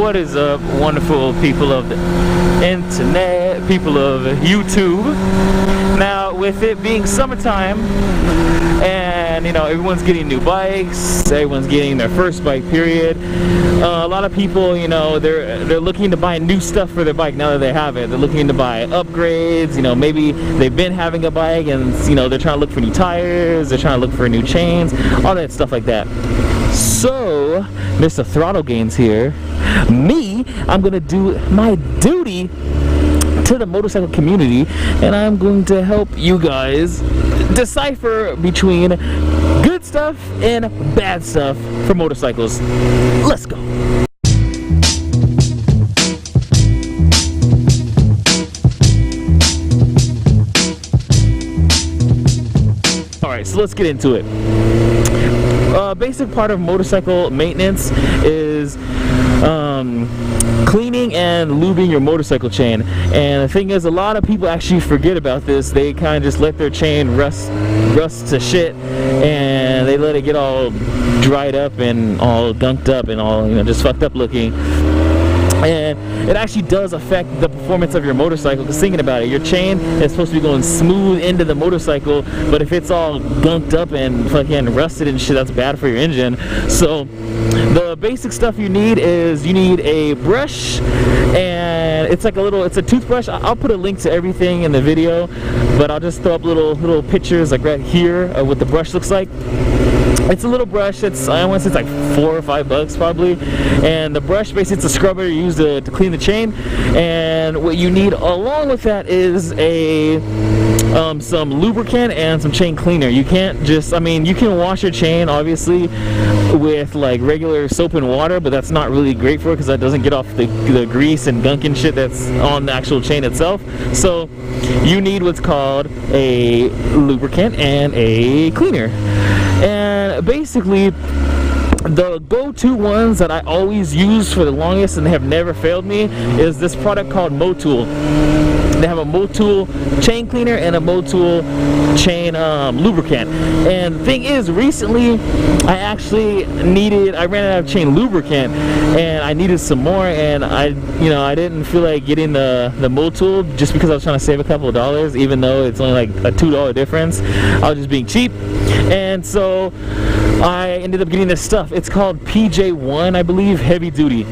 What is up, wonderful people of the internet, people of YouTube? Now, with it being summertime, and you know, everyone's getting new bikes, everyone's getting their first bike period. A lot of people, you know, they're looking to buy new stuff for their bike now that they have it. They're looking to buy upgrades. You know, maybe they've been having a bike and, you know, they're trying to look for new tires, they're trying to look for new chains, all that stuff like that. So, Mr. Throttle-Gainz here, I'm gonna do my duty to the motorcycle community, and I'm going to help you guys decipher between good stuff and bad stuff for motorcycles. Let's go. Alright, so let's get into it. Basic part of motorcycle maintenance is cleaning and lubing your motorcycle chain. And the thing is, a lot of people actually forget about this. They kind of just let their chain rust to shit, and they let it get all dried up and all gunked up and all, you know, just fucked up looking. And it actually does affect the performance of your motorcycle, because thinking about it, your chain is supposed to be going smooth into the motorcycle, but if it's all gunked up and fucking rusted and shit, that's bad for your engine. So the basic stuff you need is, you need a brush, and it's like it's a toothbrush. I'll put a link to everything in the video, but I'll just throw up little pictures like right here of what the brush looks like. It's a little brush. I want to say it's like $4 or $5 probably, and the brush basically, it's a scrubber you use to clean the chain. And what you need along with that is some lubricant and some chain cleaner. You can't just, I mean, you can wash your chain obviously with like regular soap and water, but that's not really great for it because that doesn't get off the grease and gunk and shit that's on the actual chain itself. So you need what's called a lubricant and a cleaner. And basically, the go-to ones that I always use for the longest and have never failed me is this product called Motul. They have a Motul chain cleaner and a Motul chain lubricant. And the thing is, recently I ran out of chain lubricant and I needed some more, and I didn't feel like getting the Motul just because I was trying to save a couple of dollars, even though it's only like a $2 difference. I was just being cheap, and so I ended up getting this stuff. It's called PJ1, I believe, heavy duty.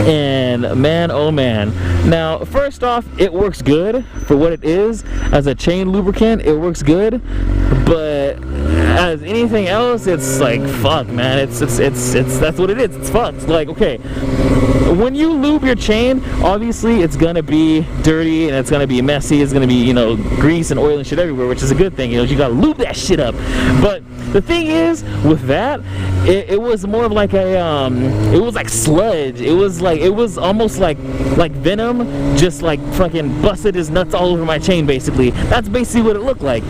And man, oh man. Now, first off, it works good for what it is. As a chain lubricant, it works good. But as anything else, it's like, fuck, man. It's that's what it is. It's fucked. Like, okay, when you lube your chain, obviously it's gonna be dirty and it's gonna be messy. It's gonna be, you know, grease and oil and shit everywhere, which is a good thing. You know, you gotta lube that shit up. But the thing is, with that, it was more of like it was like sludge. It was almost like venom, just like fucking busted his nuts all over my chain, basically. That's basically what it looked like.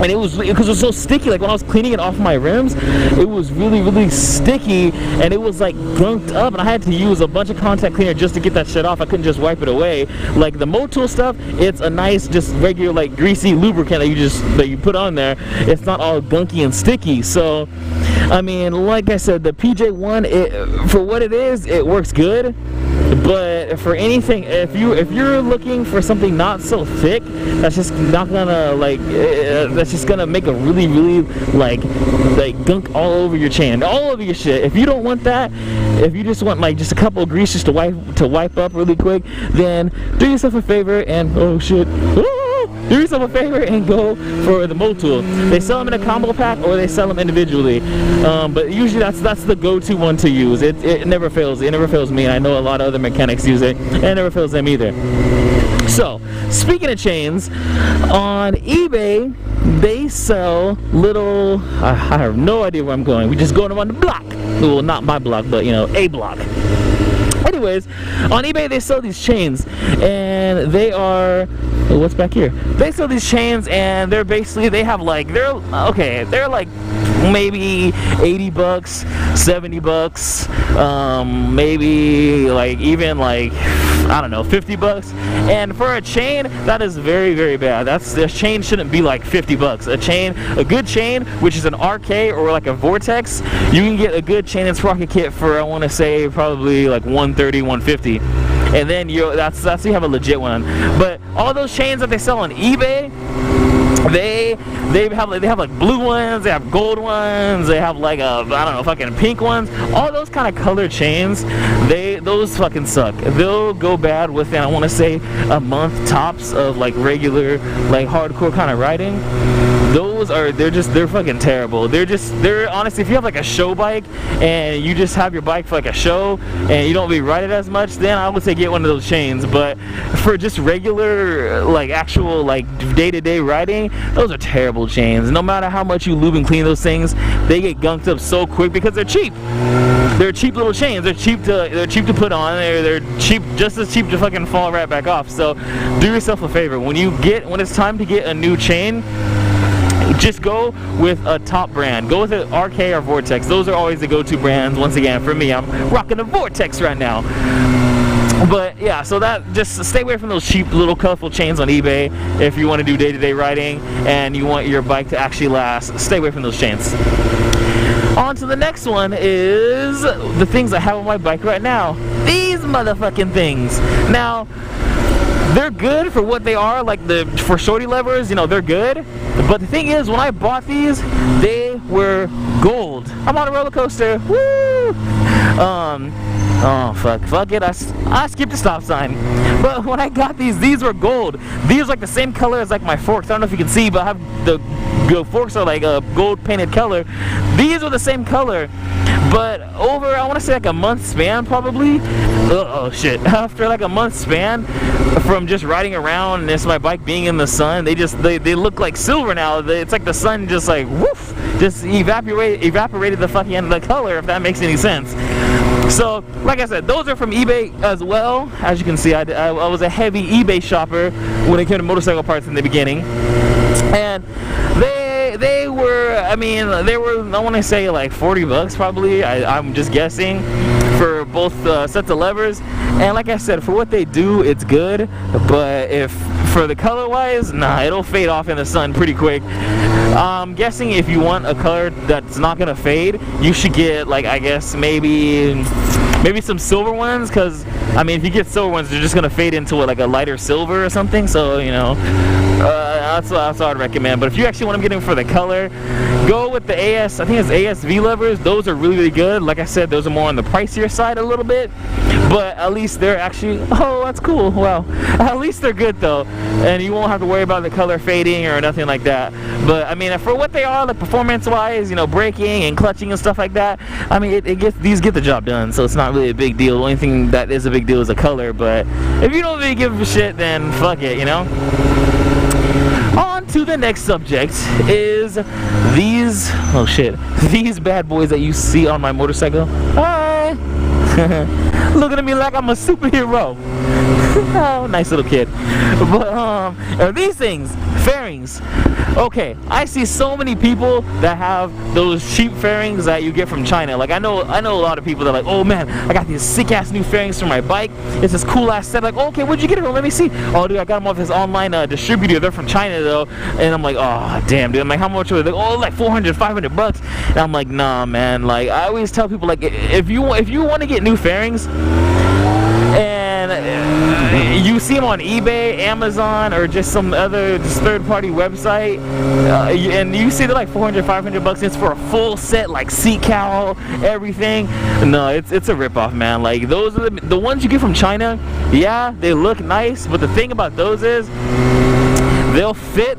And it was, because it was so sticky, like when I was cleaning it off my rims, it was really, really sticky, and it was like gunked up, and I had to use a bunch of contact cleaner just to get that shit off. I couldn't just wipe it away. Like the Motul stuff, it's a nice, just regular, like greasy lubricant that you put on there. It's not all gunky and sticky. So, I mean, like I said, the PJ1, for what it is, it works good. But for anything, if you're looking for something not so thick, that's just not gonna that's just gonna make a really, really like gunk all over your chain, all over your shit. If you don't want that, if you just want like just a couple of grease just to wipe up really quick, then do yourself a favor and do yourself a favor and go for the Motul. They sell them in a combo pack or they sell them individually, but usually that's the go-to one to use. It never fails. It never fails me. I know a lot of other mechanics use it, and it never fails them either. So, speaking of chains, on eBay they sell little, I have no idea where I'm going. We just going around the block. Well, not my block, but you know, a block. Anyways, on eBay they sell these chains, and they are, what's back here? They sell these chains, and they're basically, they're like maybe $80, $70, maybe like even like I don't know, 50 bucks. And for a chain, that is very, very bad. The chain shouldn't be like 50 bucks. A good chain, which is an RK or like a Vortex, you can get a good chain and sprocket kit for, I want to say, probably like 130, 150. And then you have a legit one. But all those chains that they sell on eBay, they have like blue ones, they have gold ones, they have like I don't know, fucking pink ones. All those kind of colored chains, those fucking suck. They'll go bad within, I want to say, a month tops of like regular, like hardcore kind of riding. They're fucking terrible. They're honestly, if you have like a show bike and you just have your bike for like a show and you don't really ride it as much, then I would say get one of those chains. But for just regular, like actual like day-to-day riding, those are terrible chains. No matter how much you lube and clean those things, they get gunked up so quick because they're cheap. They're cheap little chains. They're cheap to put on. They're cheap, just as cheap to fucking fall right back off. So do yourself a favor. When it's time to get a new chain, just go with a top brand. Go with an RK or Vortex. Those are always the go-to brands. Once again, for me, I'm rocking a Vortex right now. But yeah, so just stay away from those cheap little colorful chains on eBay if you want to do day-to-day riding and you want your bike to actually last. Stay away from those chains. On to the next one is the things I have on my bike right now. These motherfucking things. Now, they're good for what they are, like for shorty levers, you know, they're good. But the thing is, when I bought these, they were gold. I'm on a roller coaster. Woo! Oh fuck it, I skipped a stop sign. But when I got these were gold. These are like the same color as like my forks. I don't know if you can see, but I have the forks are like a gold painted color. These were the same color. But over, I want to say like a month span probably. Oh shit. After like a month span from just riding around and this my bike being in the sun, they look like silver now. It's like the sun just like woof, just evaporated the fucking end of the color, if that makes any sense. So, like I said, those are from eBay as well. As you can see, I was a heavy eBay shopper when it came to motorcycle parts in the beginning. And they were, I want to say like 40 bucks probably, I'm just guessing, for both sets of levers. And like I said, for what they do, it's good. But for the color wise, nah, it'll fade off in the sun pretty quick. I'm guessing if you want a color that's not gonna fade, you should get like, I guess maybe some silver ones, because I mean if you get silver ones, they're just gonna fade into like a lighter silver or something. So you know, that's what I'd recommend. But if you actually want them getting for the color, go with the I think it's ASV levers. Those are really, really good. Like I said, those are more on the pricier side a little bit, but at least they're actually, oh, that's cool. Wow, at least they're good though, and you won't have to worry about the color fading or nothing like that. But I mean, for what they are, like performance wise, you know, braking and clutching and stuff like that, I mean, these get the job done, so it's not really a big deal. The only thing that is a big deal is the color. But if you don't really give a shit, then fuck it, you know. On to the next subject is these bad boys that you see on my motorcycle. Hi. Looking at me like I'm a superhero. Oh, nice little kid. But are these things fairings? Okay, I see so many people that have those cheap fairings that you get from China. Like I know a lot of people that are like, oh man, I got these sick ass new fairings for my bike. It's this cool ass set. Like, oh, okay, where'd you get it from? Let me see. Oh dude, I got them off this online distributor. They're from China though. And I'm like, oh damn dude. I'm like, how much are they? Like, oh, like 400, 500 bucks. And I'm like, nah man. Like I always tell people, like, if you want to get new fairings and you see them on eBay, Amazon, or just some other third-party website, and you see they're like 400, 500 bucks. It's for a full set, like seat cowl, everything. No, it's a ripoff, man. Like those are the ones you get from China. Yeah, they look nice, but the thing about those is they'll fit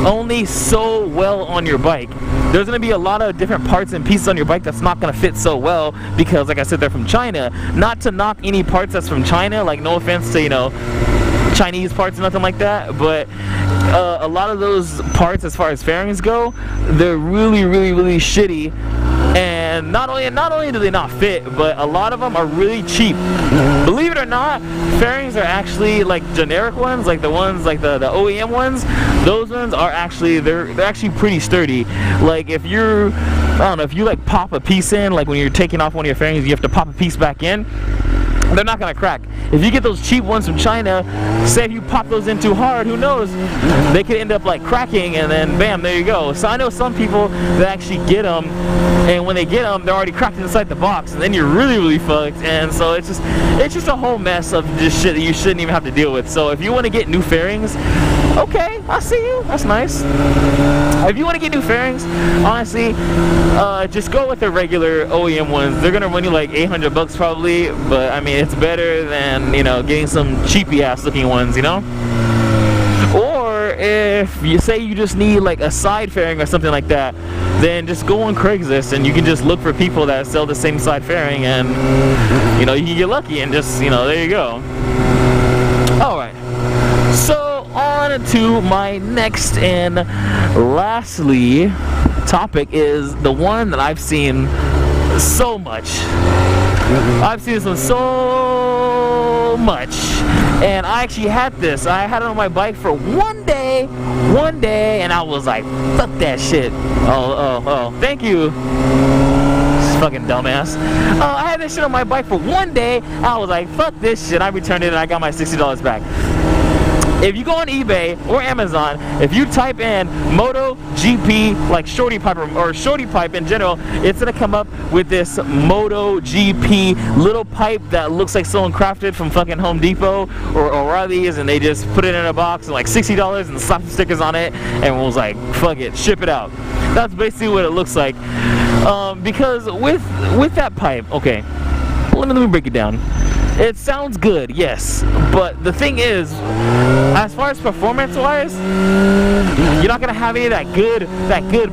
only so well on your bike. There's going to be a lot of different parts and pieces on your bike that's not going to fit so well because, like I said, they're from China. Not to knock any parts that's from China, like no offense to, you know, Chinese parts or nothing like that, but a lot of those parts as far as fairings go, they're really, really, really shitty. And not only do they not fit, but a lot of them are really cheap. Believe it or not, fairings are actually like generic ones, like the ones like the OEM ones. Those ones are actually they're actually pretty sturdy. Like if you're, I don't know, if you like pop a piece in, like when you're taking off one of your fairings, you have to pop a piece back in. they're not gonna crack. If you get those cheap ones from China, say if you pop those in too hard, who knows? They could end up like cracking, and then bam, there you go. So I know some people that actually get them, and when they get them, they're already cracked inside the box, and then you're really fucked. And so it's just a whole mess of just shit that you shouldn't even have to deal with. So if you want to get new fairings, okay, I see you. That's nice. If you want to get new fairings, honestly, just go with the regular OEM ones. They're gonna run you like $800 probably, but I mean it's better than, you know, getting some cheapy ass looking ones, you know. Or if you say you just need like a side fairing or something like that, then just go on Craigslist and you can just look for people that sell the same side fairing, and you know, you can get lucky and just, you know, there you go. Alright, so on to my next and lastly topic is the one that I've seen so much. I've seen this one so much, and I actually had this. I had it on my bike for one day, and I was like, fuck that shit. Oh, thank you, fucking dumbass. I had this shit on my bike for one day. I was like, fuck this shit. I returned it and I got my $60 back. If you go on eBay or Amazon, if you type in Moto GP, like shorty pipe or shorty pipe in general, it's gonna come up with this Moto GP little pipe that looks like someone crafted from fucking Home Depot or O'Reilly's, and they just put it in a box and like $60 and slap some stickers on it and was like, fuck it, ship it out. That's basically what it looks like. Because with that pipe, okay, let me break it down. It sounds good, yes, but the thing is, as far as performance-wise, you're not gonna have any of that good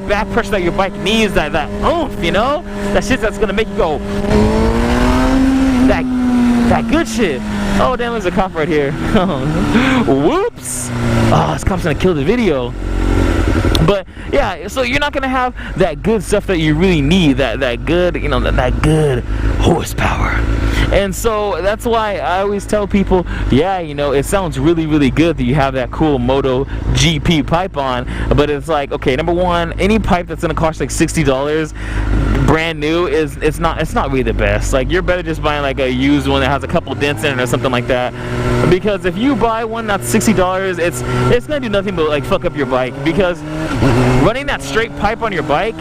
back pressure that your bike needs, that oomph, you know, that shit that's gonna make you go, that good shit. Oh damn, there's a cop right here. Whoops! Oh, this cop's gonna kill the video. But yeah, so you're not gonna have that good stuff that you really need, that good, you know, that good horsepower. And so that's why I always tell people, yeah, you know, it sounds really good that you have that cool Moto GP pipe on, but it's like, okay, number one, any pipe that's gonna cost like $60 brand new it's not really the best. Like, you're better just buying like a used one that has a couple dents in it or something like that, because if you buy one that's $60, it's gonna do nothing but like fuck up your bike, because running that straight pipe on your bike,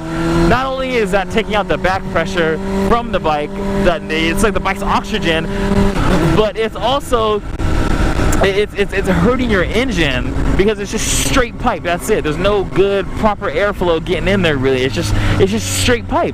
not only is that taking out the back pressure from the bike, that it's like the bike's oxygen, but it's also it's hurting your engine, because it's just straight pipe. That's it. There's no good proper airflow getting in there really. It's just straight pipe.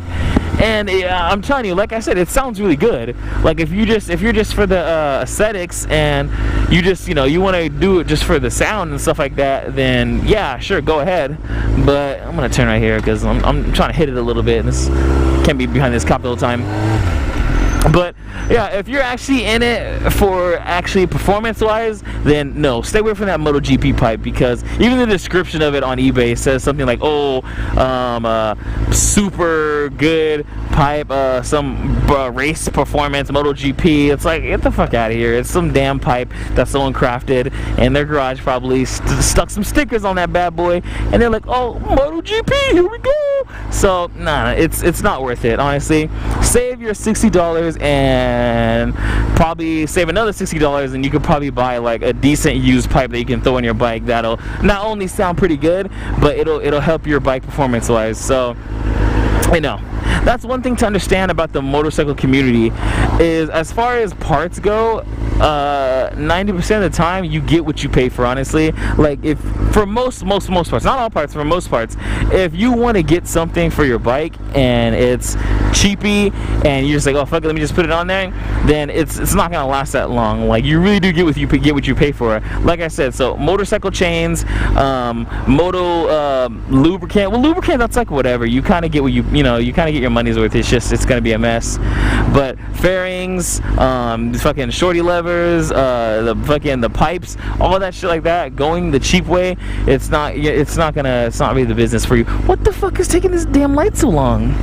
And I'm telling you, like I said, it sounds really good. Like if you're just for the aesthetics, and you just, you know, you want to do it just for the sound and stuff like that, then yeah, sure, go ahead. But I'm gonna turn right here because I'm trying to hit it a little bit, and this can't be behind this cop the whole time. But yeah, if you're actually in it for actually performance-wise, then no, stay away from that MotoGP pipe, because even the description of it on eBay says something like, oh, super good pipe, some race performance MotoGP. It's like, get the fuck out of here. It's some damn pipe that someone crafted in their garage, probably stuck some stickers on that bad boy, and they're like, oh, MotoGP, here we go. So nah, it's not worth it, honestly. Save your $60 and probably save another $60, and you could probably buy like a decent used pipe that you can throw on your bike that'll not only sound pretty good, but it'll help your bike performance wise. So, you know, that's one thing to understand about the motorcycle community, is as far as parts go, 90% of the time you get what you pay for, honestly. Like, if for most parts, not all parts, for most parts, if you want to get something for your bike and it's cheapy and you're just like, oh fuck it, let me just put it on there, then it's not gonna last that long. Like, you really do get what you pay for. Like I said, so motorcycle chains, moto lubricant. Well, lubricant, that's like whatever. You kind of get what you kind of get your money's worth. It's gonna be a mess. But fairings, fucking shorty levers, the pipes, all that shit like that, going the cheap way, it's not really the business for you. What the fuck is taking this damn light so long?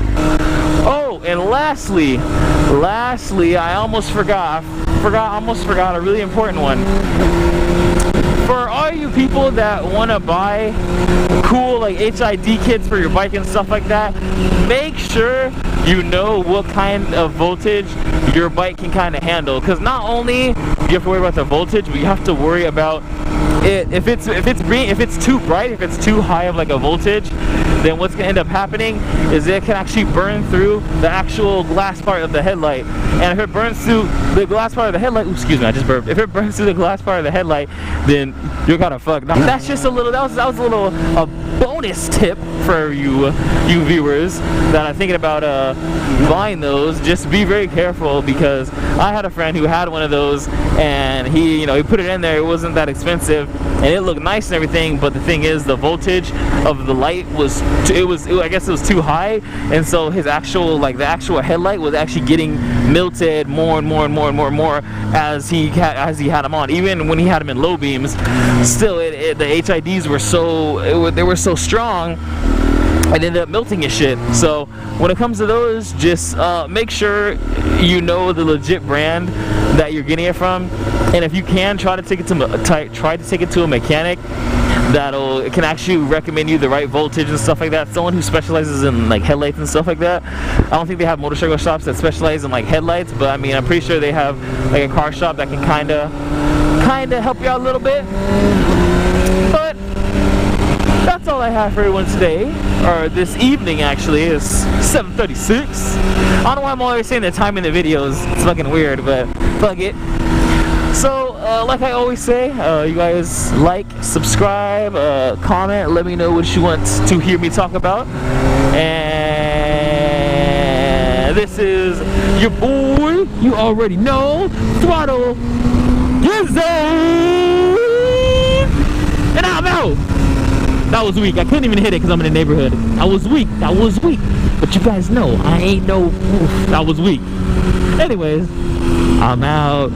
Oh, and lastly, I almost forgot a really important one. For all you people that want to buy cool like HID kits for your bike and stuff like that, make sure you know what kind of voltage your bike can kind of handle. Because not only do you have to worry about the voltage, but you have to worry about it. If it's too bright, if it's too high of like a voltage, then what's gonna end up happening is it can actually burn through the actual glass part of the headlight. And if it burns through the glass part of the headlight, oops, excuse me, I just burped. If it burns through the glass part of the headlight, then you're kind of fucked. Now, that's just a little. That was a little bonus tip for you viewers that are thinking about buying those. Just be very careful, because I had a friend who had one of those, and he put it in there. It wasn't that expensive, and it looked nice and everything. But the thing is, the voltage of the light was I guess it was too high, and so his actual the actual headlight was actually getting melted more and more and more and more and more as he had them on. Even when he had them in low beams, still the HIDs were so strong, it ended up melting his shit. So when it comes to those, just make sure you know the legit brand that you're getting it from, and if you can, try to take it to a mechanic that can actually recommend you the right voltage and stuff like that. Someone who specializes in like headlights and stuff like that. I don't think they have motorcycle shops that specialize in like headlights, but I mean, I'm pretty sure they have like a car shop that can kind of help you out a little bit. But that's all I have for everyone today, or this evening actually. It's 7:36. I don't know why I'm always saying the time in the videos. It's fucking weird, but fuck it. So, like I always say, you guys like, subscribe, comment, let me know what you want to hear me talk about. And this is your boy, you already know, Throttle-Gainz, and I'm out. That was weak. I couldn't even hit it because I'm in the neighborhood. I was weak. That was weak. But you guys know, I ain't no. That was weak. Anyways, I'm out.